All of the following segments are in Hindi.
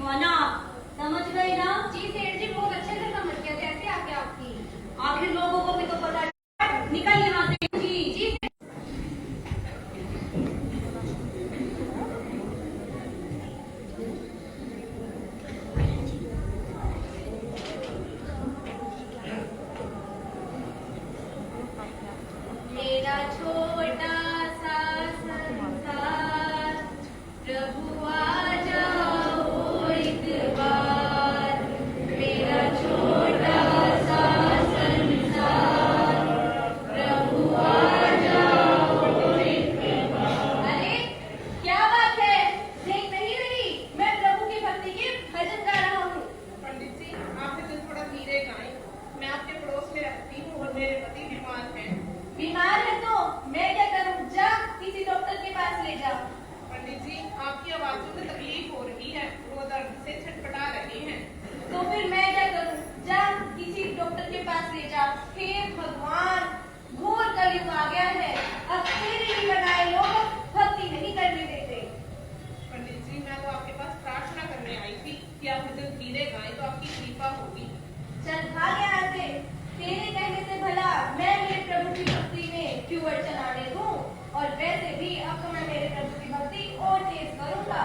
खाना। समझ गए ना? जी सेठ जी बहुत अच्छे से समझ गए, कैसे आ गया आपकी। आखिर लोगों को भी तो पता है। निकल यहाँ से। जी जी मेरा छोटा सा संसार, प्रभु आ जाओ एक बार। मेरा छोटा सा संसार, प्रभु आ जाओ एक बार। अरे क्या बात है, देख नहीं रही मैं प्रभु की भक्ति के भजन गा रहा हूँ। पंडित जी आप इसे थोड़ा धीरे गाएं। मैं आपके पड़ोस में रहती हूँ और मेरे पति बीमार हैं। बीमार है तो मैं क्या करूँ, जा किसी डॉक्टर के पास ले जा। पंडित जी आपकी आवाजों में तकलीफ हो रही है, वो दर्द से छटपटा रहे हैं। तो फिर मैं क्या करूँ, जा किसी डॉक्टर के पास ले जा। हे भगवान, घोर कलयुग आ गया है, अब तेरे ही बनाए लोग भक्ति नहीं करने देते। पंडित जी मैं तो आपके पास प्रार्थना करने आई थी कि आप इसे धीरे गाएं तो आपकी कृपा होगी। चल भाग यहाँ से, तेरे कहने से भला मैं मेरे प्रभु की भक्ति में क्यों अड़चन आने दूं। और वैसे भी अब तो मैं मेरे प्रभु की भक्ति और तेज करूंगा।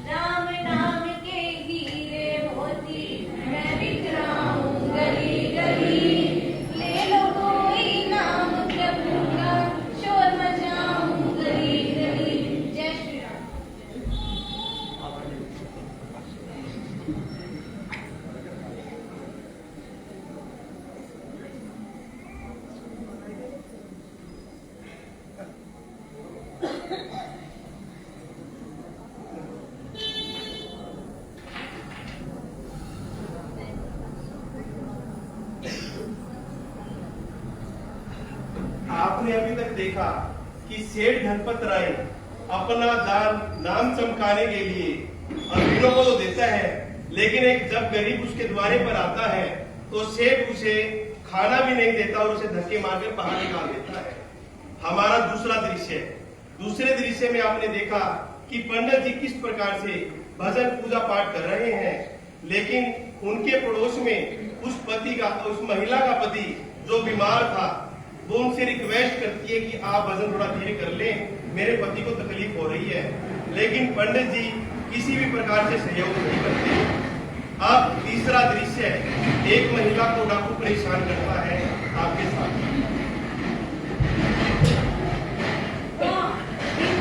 राम नाम के हीरे मोती मैं बिखराऊं गली गली। ले लो कोई नाम प्रभु का, शोर मचाऊं गली गली। जय श्री राम। आपने अभी तक देखा कि सेठ धनपत राय अपना नाम चमकाने के लिए अमीरों को तो देता है, लेकिन एक जब गरीब उसके द्वारे पर आता है तो सेठ उसे खाना भी नहीं देता और उसे धक्के मारकर बाहर निकाल देता है। हमारा दूसरे दृश्य में आपने देखा कि पंडित जी किस प्रकार से भजन पूजा पाठ कर रहे हैं, लेकिन उनके पड़ोस में उस महिला का पति जो बीमार था वो उनसे रिक्वेस्ट करती है कि आप भजन थोड़ा धीरे कर लें, मेरे पति को तकलीफ हो रही है, लेकिन पंडित जी किसी भी प्रकार से सहयोग नहीं करते। अब तीसरा दृश्य है, एक महिला को डाकू परेशान करता है आपके साथ।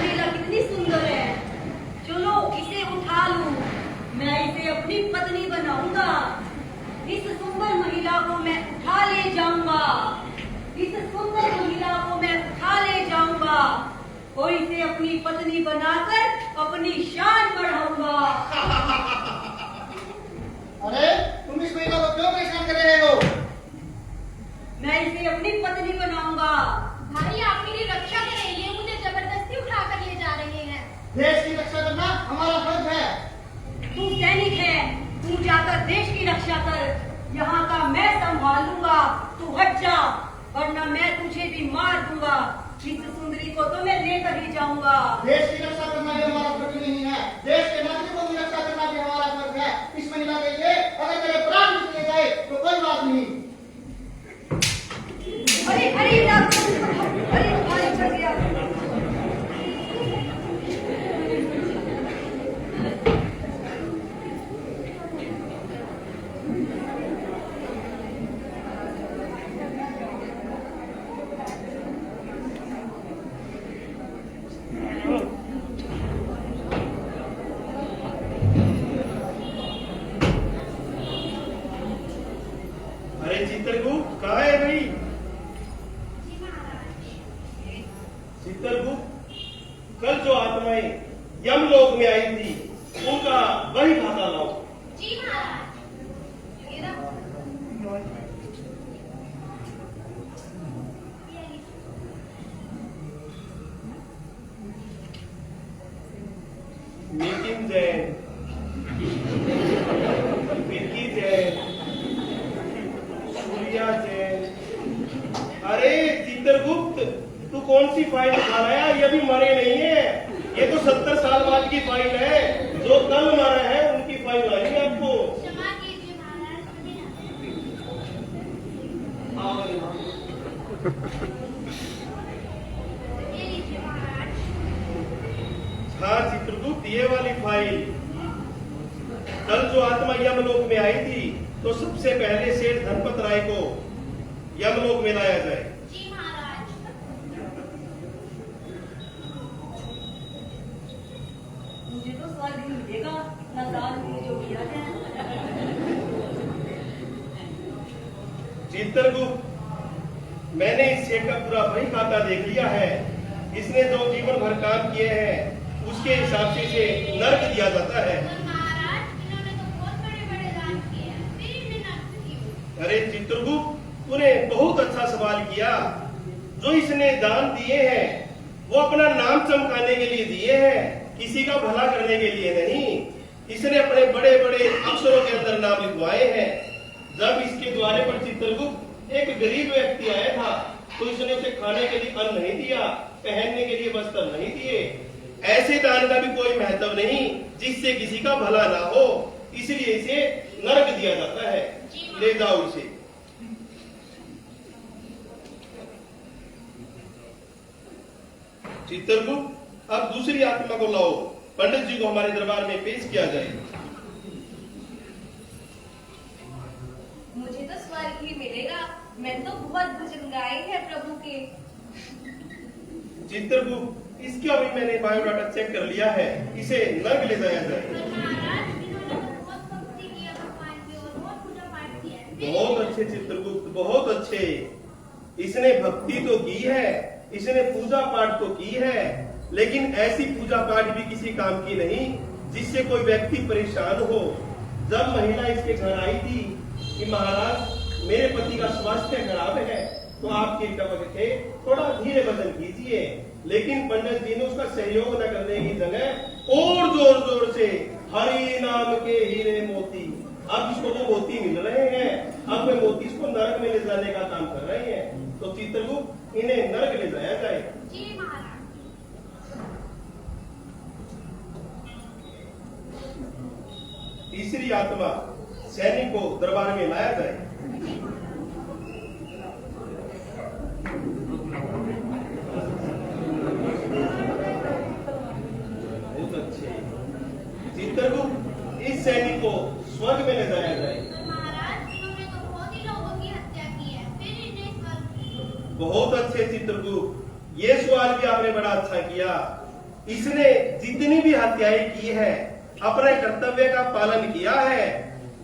महिला कितनी सुंदर है, चलो इसे उठा लूं, मैं इसे अपनी पत्नी बनाऊंगा। इस सुंदर महिला को मैं उठा ले जाऊंगा, इस सुंदर महिला को मैं उठा ले जाऊंगा और इसे अपनी पत्नी बनाकर अपनी शान बढ़ाऊंगा। अरे तुम इस महिला को क्यों परेशान कर रहे हो? मैं इसे अपनी पत्नी बनाऊंगा। भाई आप मेरी रक्षा करें, ये मुझे जबरदस्ती उठा कर ले जा रहे हैं। देश की रक्षा करना हमारा फर्ज है। तू सैनिक है, तू जाकर देश की रक्षा कर, यहाँ का मैं संभालूंगा, तू हट जा वरना मैं तुझे भी मार दूंगा। इस सुंदरी को तो मैं लेकर ही जाऊंगा। देश की रक्षा करना भी हमारा फर्ज नहीं है, देश के नागरिकों की रक्षा करना भी हमारा फर्ज है। इस महिला के लिए अगर मेरे प्राण भी चले जाए तो कोई बात नहीं। अरे अरे अरे भारी पड़ गया। अरे चित्रगुप्त कहाँ है भाई? चित्रगुप्त, कल जो आत्माएं यमलोक में आई थी उनका वही खाता लाओ। जी महाराज। ये रहा। नितिन जैन, विक्की जैन, सूर्या जैन। अरे चित्रगुप्त, तू कौन सी फाइल उठा लाया? ये अभी मरे नहीं है, ये तो 70 साल बाद की फाइल है। जो कल मरा है उनकी सिपाही लाएंगे आपको। क्षमा कीजिए महाराज, कभी ना। आओ यहाँ। ये लीजिए महाराज। हाँ चित्रगुप्त, ये वाली फाइल कल जो आत्मा यमलोक में आई थी, तो सबसे पहले सेठ धनपत राय को यमलोक में लाया जाए। जी महाराज। मुझे तो स्वर्ग ही मिलेगा, नजान जो किया है। चित्रगुप्त, मैंने इस सेठ का पूरा बही खाता देख लिया है। इसने जो जीवन भर काम किए हैं उसके हिसाब से इसे नर्क दिया जाता है। पर महाराज, इन्होंने तो बहुत बड़े-बड़े दान किए हैं, फिर इन्हें नर्क क्यों? अरे चित्रगुप्त, तूने बहुत अच्छा सवाल किया। जो इसने दान दिए हैं वो अपना नाम चमकाने के लिए दिए हैं, किसी का भला करने के लिए नहीं। इसने अपने बड़े बड़े अक्षरों के अंदर नाम लिखवाए हैं। जब इसके द्वारे पर चित्रगुप्त एक गरीब व्यक्ति आया था, तो इसने उसे खाने के लिए अन्न नहीं दिया, पहनने के लिए वस्त्र नहीं दिए। ऐसे दान का भी कोई महत्व नहीं जिससे किसी का भला ना हो, इसलिए इसे नरक दिया जाता है। ले जाओ इसे। चित्रगुप्त, अब दूसरी आत्मा को लाओ, पंडित जी को हमारे दरबार में पेश किया जाए। मुझे तो स्वर्ग ही मिलेगा, मैंने तो बहुत भजन गाए हैं प्रभु के। चित्रगुप्त, इसका भी मैंने बायोडाटा चेक कर लिया है, इसे नर्क ले जाया जाए। पर महाराज, इन्होंने तो बहुत भक्ति किया भगवान की और बहुत पूजा पाठ किया है। बहुत अच्छे चित्रगुप्त, बहुत अच्छे। इसने भक्ति तो की है, इसने पूजा पाठ तो की है, लेकिन ऐसी पूजा पाठ भी किसी काम की नहीं जिससे कोई व्यक्ति परेशान हो। जब महिला इसके घर आई थी कि महाराज मेरे पति का स्वास्थ्य खराब है, तो आपके कपक थे, थोड़ा धीरे वजन कीजिए, लेकिन पंडित जी ने उसका सहयोग न करने की जगह और जोर जोर से हरि नाम के हीरे मोती, अब इसको वो मोती मिल रहे हैं, अब वे मोती इसको नरक में ले जाने का काम कर रहे हैं। तो चित्रगुप्त, इन्हें नरक ले जाया जाए। जी महाराज। तीसरी आत्मा सैनिक को दरबार में लाया जाए। बहुत अच्छे। चित्रगुप्त, इस सैनिक को स्वर्ग में ले जाया जाए। पर महाराज, इन्होंने तो बहुत ही लोगों की हत्या की है, फिर इन्हें स्वर्ग। बहुत अच्छे चित्रगुप्त, ये सवाल भी आपने बड़ा अच्छा किया। इसने जितनी भी हत्याएं की है, अपने कर्तव्य का पालन किया है।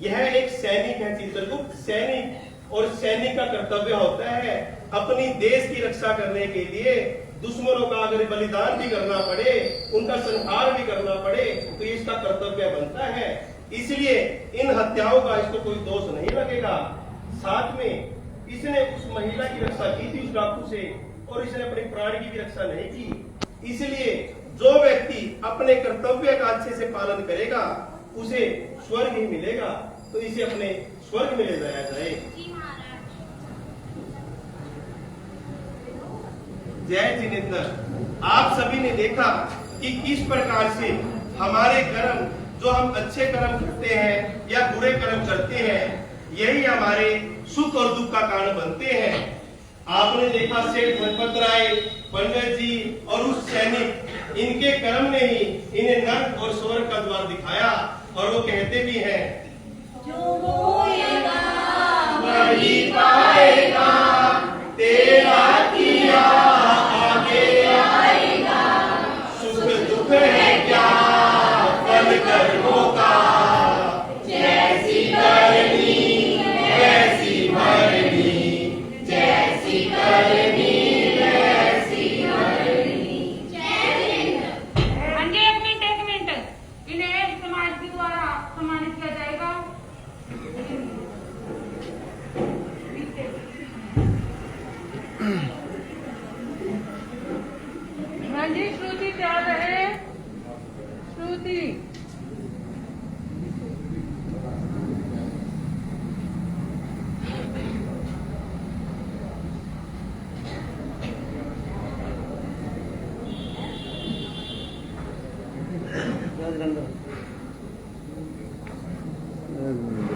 यह एक सैनिक है चित्रगुप्त, सैनिक। और सैनिक का कर्तव्य होता है अपनी देश की रक्षा करने के लिए दुश्मनों का अगर बलिदान भी करना पड़े, उनका संहार भी करना पड़े, तो इसका कर्तव्य बनता है। इसलिए इन हत्याओं का इसको कोई दोष नहीं लगेगा। साथ में इसने उस महिला की रक्षा की थी, उस डाकू से, और इसने अपने प्राण की भी रक्षा नहीं की। इसलिए जो व्यक्ति अपने कर्तव्य का अच्छे से पालन करेगा उसे स्वर्ग ही मिलेगा, तो इसे अपने स्वर्ग में ले जाया जाए। जी महाराज। जय जिनेन्द्र, आप सभी ने देखा कि किस प्रकार से हमारे कर्म, जो हम अच्छे कर्म करते हैं या बुरे कर्म करते हैं, यही हमारे सुख और दुख का कारण बनते हैं। आपने देखा सेठ धनपत राय, पंडित जी और उस सैनिक, इनके कर्म ने ही इन्हें नर्क और स्वर्ग का द्वार दिखाया। और वो कहते भी हैं, जो होएगा वही पाएगा, तेरा किया आगे आएगा। सुख दुख है क्या फल कर्मों का, जैसी करनी वैसी भरनी, जैसी करनी वैसी भरनी। अंजे एक मिनट, इन्हें समाज के द्वारा सम्मानित किया जाएगा। हाँ जी, श्रुति तैयार रहे। श्रुति। घूमने